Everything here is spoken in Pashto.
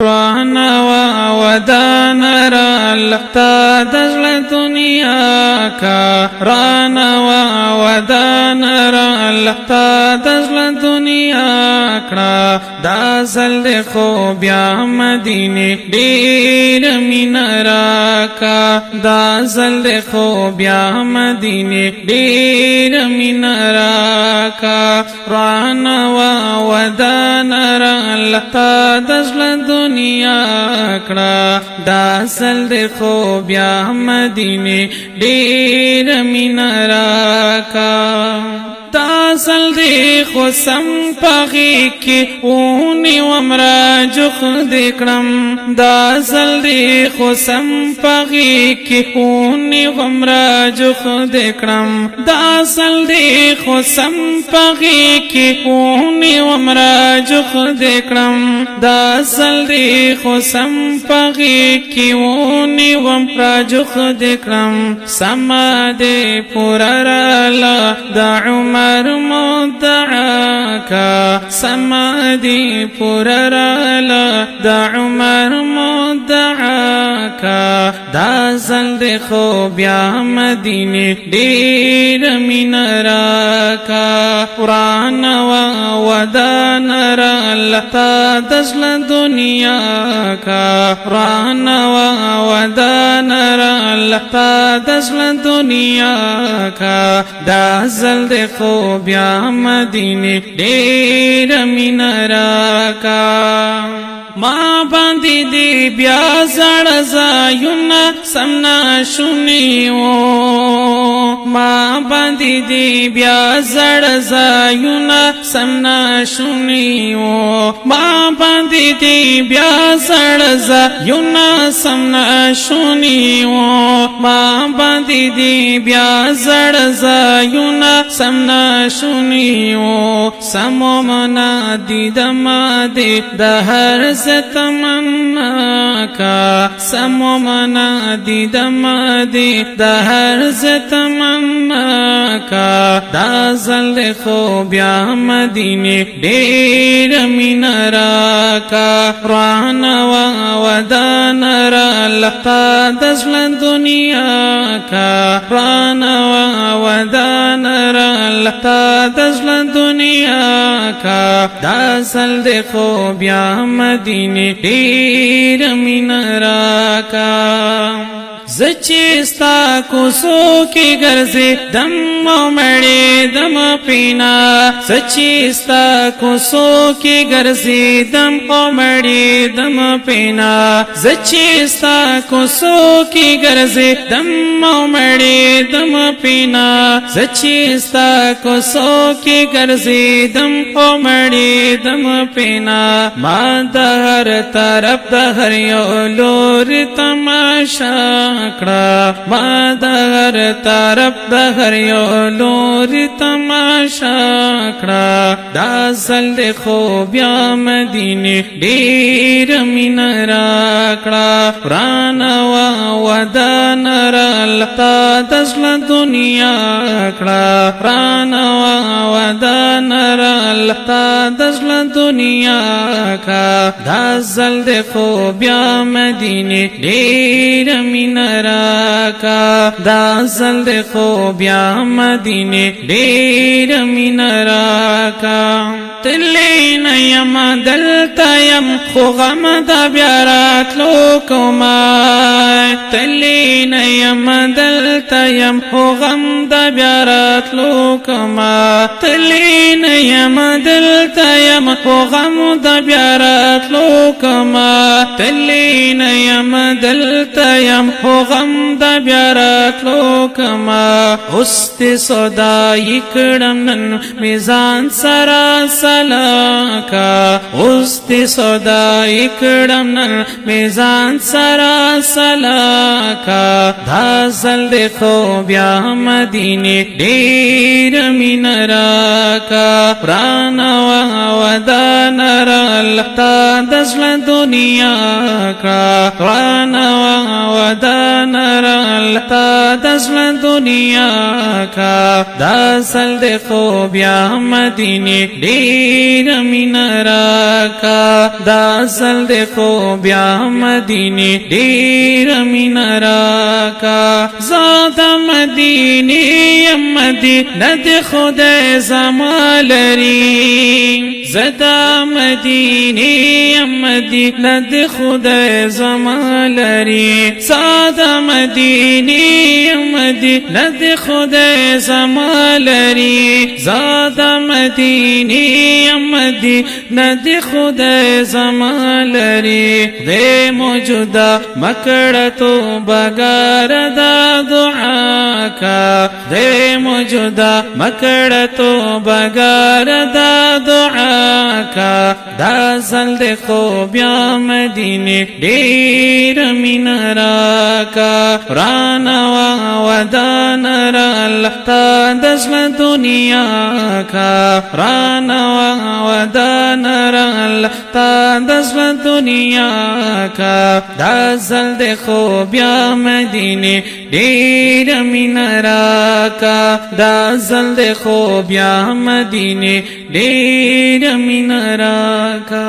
رانا ودان را لتا دزل دنیا کا رانا ودان را لتا دزل دنیا کڑا دا زل خو بیا مدینه ډیر مین را کا دا زل خو بیا مدینه ډیر مین را کا رانا ودان را لتا دزل دنیا کڑا دا زل خو بیا مدینه ډیر مین را کا دا زل خو سم پاغي کی اونی ومرا جخ دکړم دا زل خو سم پاغي کی اونی ومرا جخ دکړم دا زل خو سم پاغي کی اونی ومرا جخ دکړم دا زل خو سم پاغي کی اونی ومرا جخ دکړم سما دے پورا لا دا عمر مدعا کا سمادی پورا دا عمر مدعا کا دا زل خو بیا مدینه ډیر مین را کا قرآن ودان را لتا دزل دنیا کا قرآن ودان را لتا دزل دنیا کا دا زل خو بیا مدینه ډیر مین را کا ما باندې دی بیا زړه زایونه سمنا شونیو ما باندې دی بیا زړه زایونه سمنا شونیو ما باندې دی بیا زړه زایونه سمنا شونیو ما باندې دی بیا زړه زایونه سمنا شونیو سمو منا دی دما دی د هر تمنا کا سمو منا دی دما دی د هر تمنا کا دا زل خو بیا مدینه ډیر مین را کا رانا ودان را لتا دزل دنیا کا رانا ودان را لتا دزل دنیا کا دا زل خو بیا مدینه ډیر مین را کا زچستا کوسو کی ګرځي دم مړې دم پینا زچستا کوسو کی ګرځي دم مړې دم پینا زچستا کوسو کی ګرځي دم مړې دم پینا زچستا کوسو کی ګرځي دم مړې دم پینا ما د هر طرف د هر یو لور تماشا کڑا ما د هر طرف د هر یو لور تماشا کڑا دا زل خو بیا مدینه ډیر مین را کڑا رانا ودان را لتا دزل دنیا کڑا رانا ودان را لتا دزل دنیا کا دا زل خو بیا مدینه ډیر مین را کا دا زل خو بیا مدینه ډیر مین را کا تلین یم دلتا یم خو غم دا بیا راتلو کوما تلین یم دلتا یم خو غم دا بیا راتلو کوما تلین یم دلتا یم خو غم دا بیا راتلو کوما تلین یم دلتا یم خو غم دا بیا راتلو کما اوست صدای کړم نن میزان سرا سلا کا اوست صدای کړم نن میزان سرا سلا کا دا زل خو بیا مدینه ډیر مین را کا رانوا ودان رال تا دزل دنیا کا رانوا ودان رال تا دزل دنیا کا دا سل دے خوب یا مدینی دیر من راکا دا سل دے خوب یا مدینی دیر من راکا زاد مدینی مدینہ دے خود زمالری زدا مدینی مدینہ دے خود زمالری زاد مدینی مدینہ دے خود زمالری زاد مدینی مدینہ دے خود زمالری دے موجودہ مکڑ تو بغیر دا دعا کا دے موجودہ مکڑ تو بغیر دا دعا کا دا زل دے خوب یا مدینی دیر من راکا رانوا ودان رال تا دزل دنیا کا رانوا ودان رال تا دزل دنیا کا دا زل دے خوب یا مدینی دیر من راکا دا زل دے خوب یا مدینی دیر من راکا